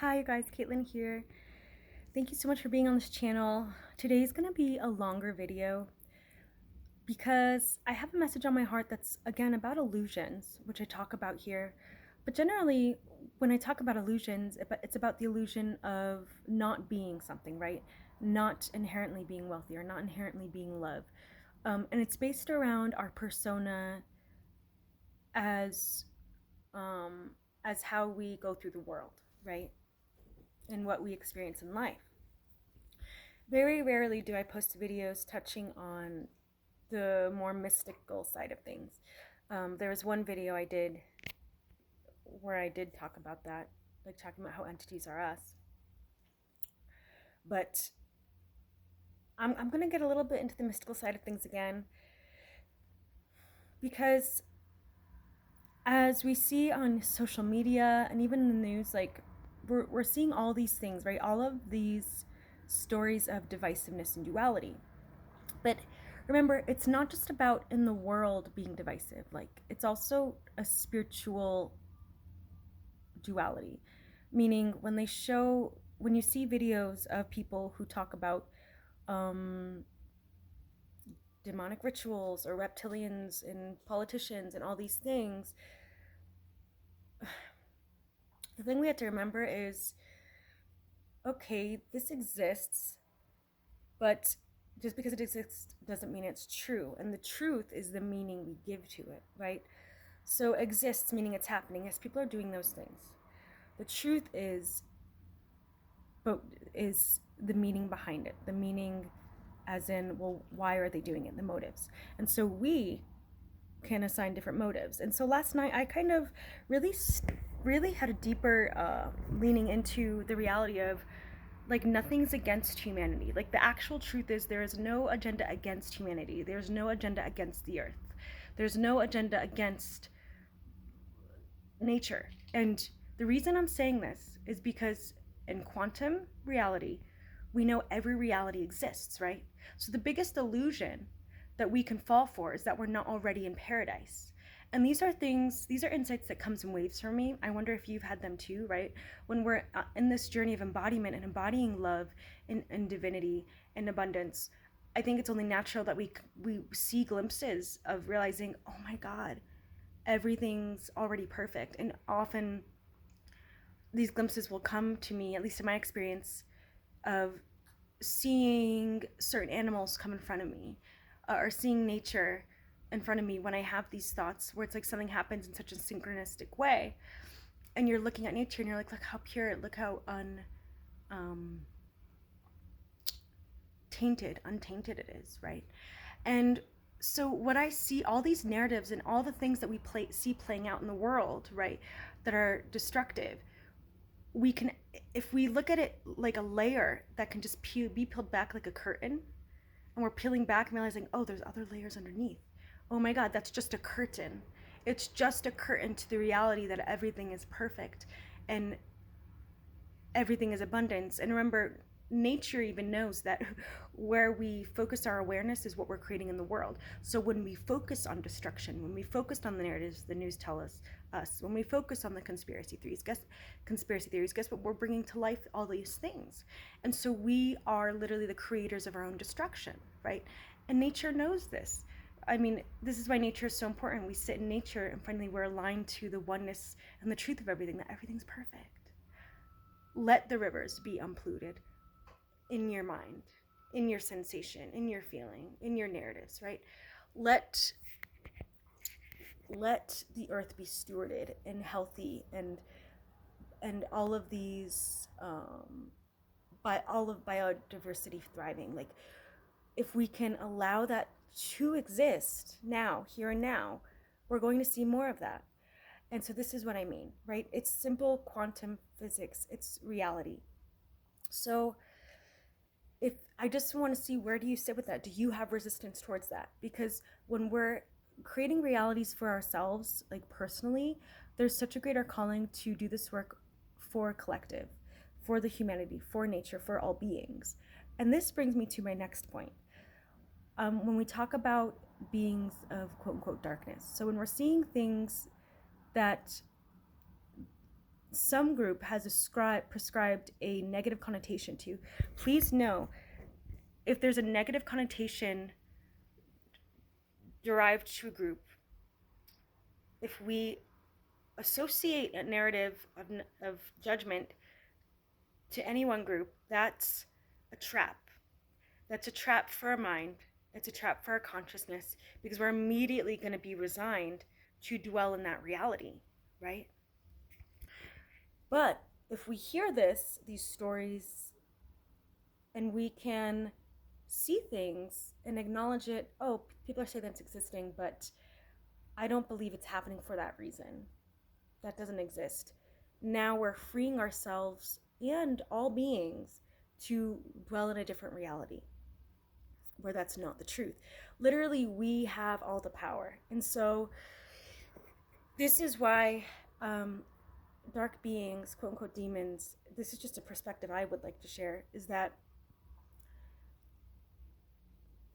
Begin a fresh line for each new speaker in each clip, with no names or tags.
Hi you guys, Caitlin here. Thank you so much for being on this channel. Today's gonna be a longer video because I have a message on my heart that's again about illusions, which I talk about here. But generally, when I talk about illusions, it's about the illusion of not being something, right? Not inherently being wealthy or not inherently being love. And it's based around our persona as um, as how we go through the world, right? And what we experience in life. Very rarely do I post videos touching on the more mystical side of things. There was one video I did where I did talk about that, like talking about how entities are us. But I'm going to get a little bit into the mystical side of things again because as we see on social media and even in the news, like we're seeing all these things, right? All of these stories of divisiveness and duality. But remember, it's not just about in the world being divisive. Like, it's also a spiritual duality. Meaning, when you see videos of people who talk about um, demonic rituals or reptilians and politicians and all these things, the thing we have to remember is okay, this exists, but just because it exists doesn't mean it's true. And the truth is the meaning we give to it, right? So exists meaning it's happening. Yes, people are doing those things. The truth but is the meaning behind it. The meaning as in, well, why are they doing it? The motives. And so we can assign different motives. And so last night I kind of really had a deeper leaning into the reality of like nothing's against humanity. Like the actual truth is there is no agenda against humanity. There's no agenda against the earth. There's no agenda against nature. And the reason I'm saying this is because in quantum reality, we know every reality exists, right? So the biggest illusion that we can fall for is that we're not already in paradise. And these are insights that comes in waves for me. I wonder if you've had them too, right? When we're in this journey of embodiment and embodying love and divinity and abundance, I think it's only natural that we see glimpses of realizing, oh my God, everything's already perfect. And often these glimpses will come to me, at least in my experience, of seeing certain animals come in front of me or seeing nature in front of me when I have these thoughts where it's like something happens in such a synchronistic way. And you're looking at nature and you're like, look how pure, look how untainted it is, right? And so what I see, all these narratives and all the things that we see playing out in the world, right, that are destructive, we can, if we look at it like a layer that can just be peeled back like a curtain, and we're peeling back and realizing, oh, there's other layers underneath. Oh my God, that's just a curtain. It's just a curtain to the reality that everything is perfect and everything is abundance. And remember, nature even knows that where we focus our awareness is what we're creating in the world. So when we focus on destruction, when we focus on the narratives the news tell us, when we focus on the conspiracy theories, guess what we're bringing to life? All these things. And so we are literally the creators of our own destruction, right? And nature knows this. I mean, this is why nature is so important. We sit in nature and finally we're aligned to the oneness and the truth of everything, that everything's perfect. Let the rivers be unpolluted in your mind, in your sensation, in your feeling, in your narratives, right? Let the earth be stewarded and healthy, and all of these by all of biodiversity thriving. Like if we can allow that to exist now, here and now, we're going to see more of that. And so this is what I mean, right? It's simple quantum physics. It's reality. So if I just want to see, where do you sit with that? Do you have resistance towards that? Because when we're creating realities for ourselves, like personally, there's such a greater calling to do this work for collective, for the humanity, for nature, for all beings. And this brings me to my next point. When we talk about beings of quote unquote darkness, so when we're seeing things that some group has prescribed a negative connotation to. Please know, if there's a negative connotation derived to a group, if we associate a narrative of judgment to any one group, that's a trap. That's a trap for our mind. It's a trap for our consciousness, because we're immediately going to be resigned to dwell in that reality, right? But if we hear these stories, and we can see things and acknowledge it, oh, people are saying that's existing, but I don't believe it's happening for that reason. That doesn't exist. Now we're freeing ourselves and all beings to dwell in a different reality where that's not the truth. Literally, we have all the power. And so this is why dark beings, quote unquote demons, this is just a perspective I would like to share, is that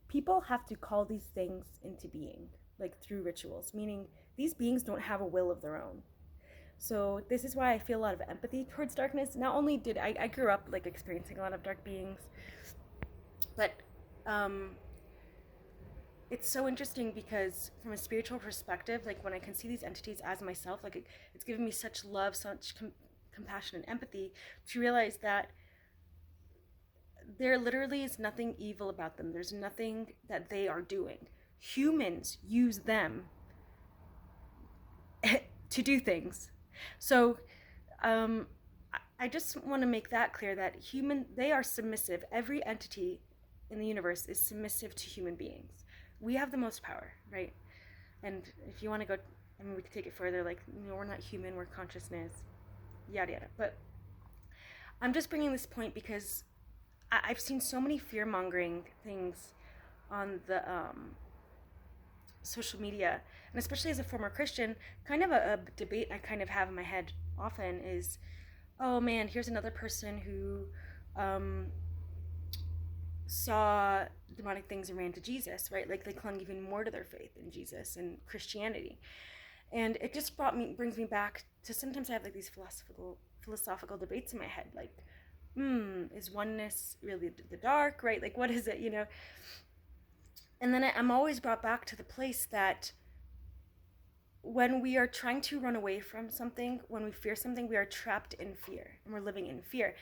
people have to call these things into being, like through rituals, meaning these beings don't have a will of their own. So this is why I feel a lot of empathy towards darkness. Not only did I grew up like experiencing a lot of dark beings, but it's so interesting because from a spiritual perspective, like when I can see these entities as myself, like it's given me such love, such compassion and empathy to realize that there literally is nothing evil about them. There's nothing that they are doing. Humans use them to do things. So I just want to make that clear, that they are submissive. Every entity in the universe is submissive to human beings. We have the most power, right? And if you want to go, I mean, we could take it further, like, you know, we're not human, we're consciousness, yada yada. But I'm just bringing this point because I've seen so many fear-mongering things on the social media, and especially as a former Christian, kind of a debate I kind of have in my head often is, oh man, here's another person who saw demonic things and ran to Jesus, right? Like they clung even more to their faith in Jesus and Christianity. And it just brings me back to, sometimes I have like these philosophical debates in my head, like, is oneness really the dark, right? Like, what is it, you know? And then I'm always brought back to the place that when we are trying to run away from something, when we fear something, we are trapped in fear and we're living in fear.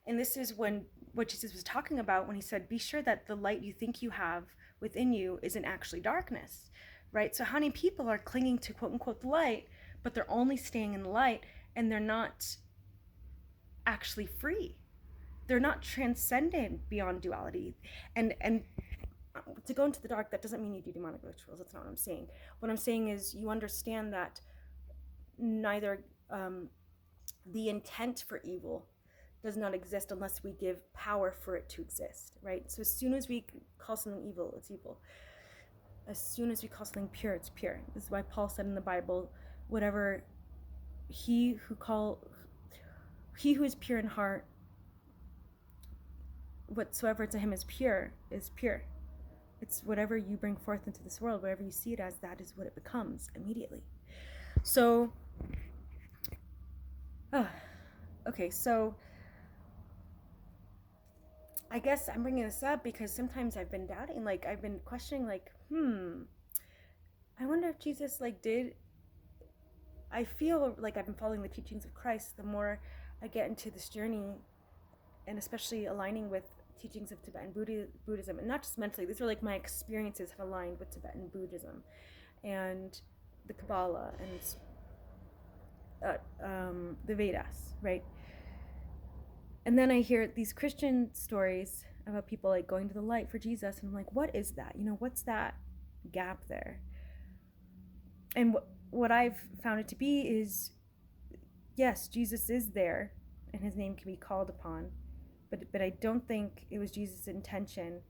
And this is what Jesus was talking about when he said, be sure that the light you think you have within you isn't actually darkness, right? So how many people are clinging to quote unquote the light, but they're only staying in the light and they're not actually free. They're not transcendent beyond duality. And to go into the dark, that doesn't mean you do demonic rituals. That's not what I'm saying. What I'm saying is you understand that neither the intent for evil does not exist unless we give power for it to exist, right? So as soon as we call something evil, it's evil. As soon as we call something pure, it's pure. This is why Paul said in the Bible, whatever he who is pure in heart, whatsoever to him is pure is pure. It's whatever you bring forth into this world, whatever you see it as, that is what it becomes immediately. So, okay, so I guess I'm bringing this up because sometimes I've been doubting, like I've been questioning, like, I wonder if Jesus I feel like I've been following the teachings of Christ the more I get into this journey, and especially aligning with teachings of Tibetan Buddhism, and not just mentally. These are like my experiences have aligned with Tibetan Buddhism and the Kabbalah and the Vedas, right? And then I hear these Christian stories about people like going to the light for Jesus, and I'm like, what is that? You know, what's that gap there? And what I've found it to be is, yes, Jesus is there, and his name can be called upon, but I don't think it was Jesus' intention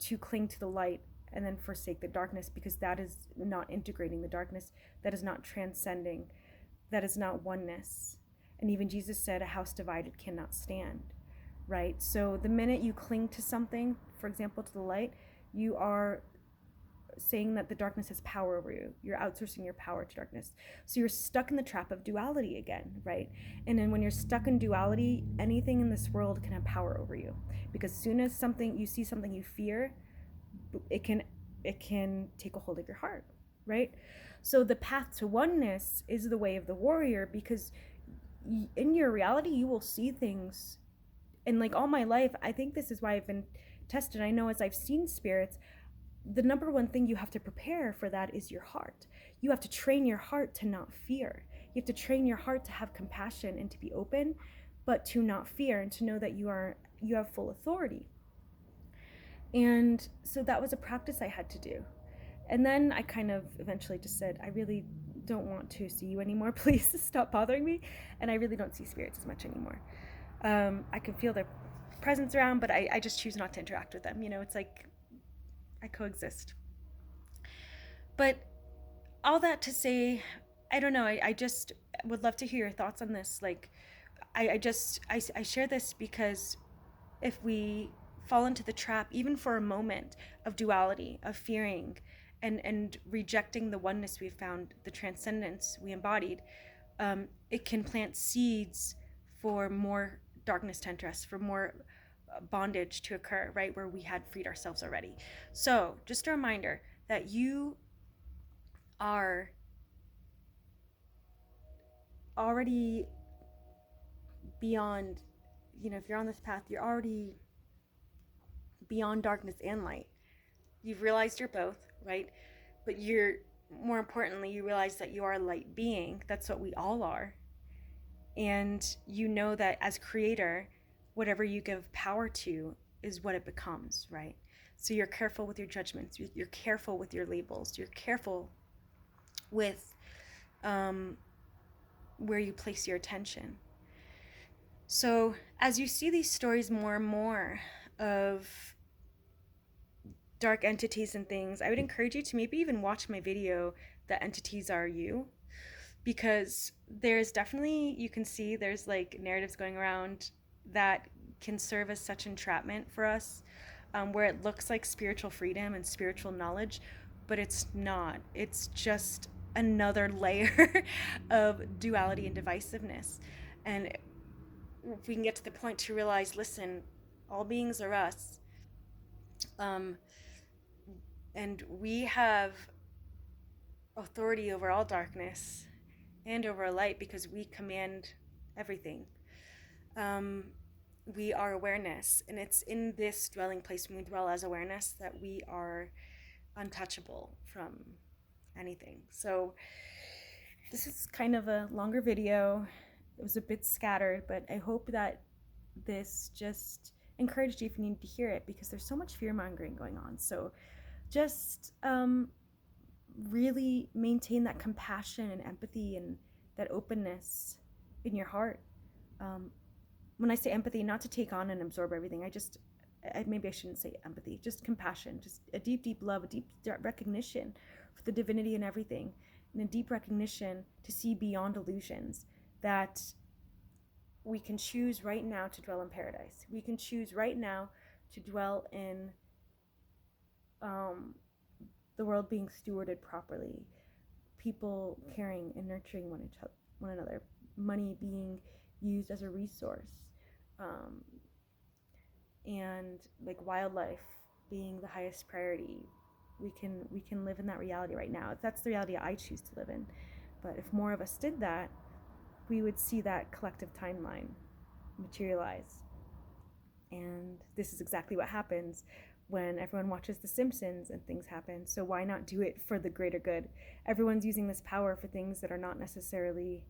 to cling to the light and then forsake the darkness, because that is not integrating the darkness, that is not transcending, that is not oneness. And even Jesus said, a house divided cannot stand, right? So the minute you cling to something, for example, to the light, you are saying that the darkness has power over you. You're outsourcing your power to darkness. So you're stuck in the trap of duality again, right? And then when you're stuck in duality, anything in this world can have power over you. Because as soon as you see something you fear, it can take a hold of your heart, right? So the path to oneness is the way of the warrior, because in your reality you will see things. And like all my life, I think this is why I've been tested. I know as I've seen spirits, the number one thing you have to prepare for that is your heart. You have to train your heart to not fear. You have to train your heart to have compassion and to be open, but to not fear, and to know that you have full authority. And so that was a practice I had to do. And then I kind of eventually just said, I really don't want to see you anymore. Please stop bothering me. And I really don't see spirits as much anymore. I can feel their presence around, but I just choose not to interact with them. It's like I coexist. But all that to say, I don't know. I just would love to hear your thoughts on this. Like, I share this because if we fall into the trap, even for a moment, of duality, of fearing, and rejecting the oneness we found, the transcendence we embodied, it can plant seeds for more darkness to enter us, for more bondage to occur, right, where we had freed ourselves already. So just a reminder that you are already beyond, if you're on this path, you're already beyond darkness and light. You've realized you're both, right? But more importantly, you realize that you are a light being. That's what we all are. And you know that as creator, whatever you give power to is what it becomes, right? So you're careful with your judgments. You're careful with your labels. You're careful with where you place your attention. So as you see these stories more and more of dark entities and things, I would encourage you to maybe even watch my video, The Entities Are You, because there's definitely, you can see there's like narratives going around that can serve as such entrapment for us, where it looks like spiritual freedom and spiritual knowledge, but it's not. It's just another layer of duality and divisiveness. And if we can get to the point to realize, listen, all beings are us, and we have authority over all darkness and over light because we command everything. We are awareness, and it's in this dwelling place, when we dwell as awareness, that we are untouchable from anything. So this is kind of a longer video. It was a bit scattered, but I hope that this just encouraged you if you need to hear it, because there's so much fear mongering going on. So just really maintain that compassion and empathy and that openness in your heart. When I say empathy, not to take on and absorb everything. Maybe I shouldn't say empathy, just compassion, just a deep, deep love, a deep recognition for the divinity in everything, and a deep recognition to see beyond illusions, that we can choose right now to dwell in paradise. We can choose right now to dwell in the world being stewarded properly, people caring and nurturing one another, money being used as a resource, and like wildlife being the highest priority. We can live in that reality right now. That's the reality I choose to live in. But if more of us did that, we would see that collective timeline materialize. And this is exactly what happens when everyone watches The Simpsons and things happen. So why not do it for the greater good? Everyone's using this power for things that are not necessarily,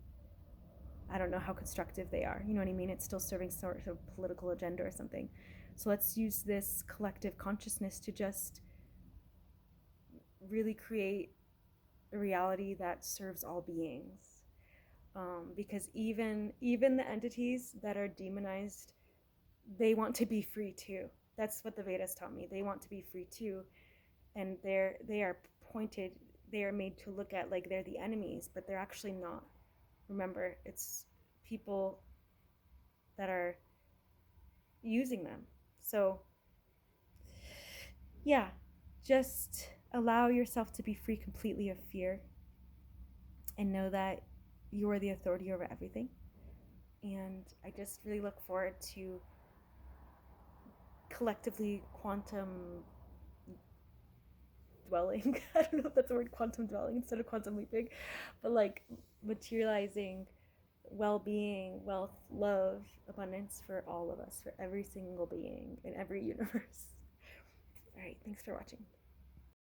I don't know how constructive they are. You know what I mean? It's still serving sort of political agenda or something. So let's use this collective consciousness to just really create a reality that serves all beings. Because even the entities that are demonized, they want to be free too. That's what the Vedas taught me. They want to be free too, and they are made to look at like they're the enemies, but they're actually not. Remember, it's people that are using them. So yeah, just allow yourself to be free completely of fear and know that you are the authority over everything. And I just really look forward to collectively quantum dwelling. I don't know if that's the word, quantum dwelling instead of quantum leaping, but like materializing well-being, wealth, love, abundance for all of us, for every single being in every universe. All right, thanks for watching.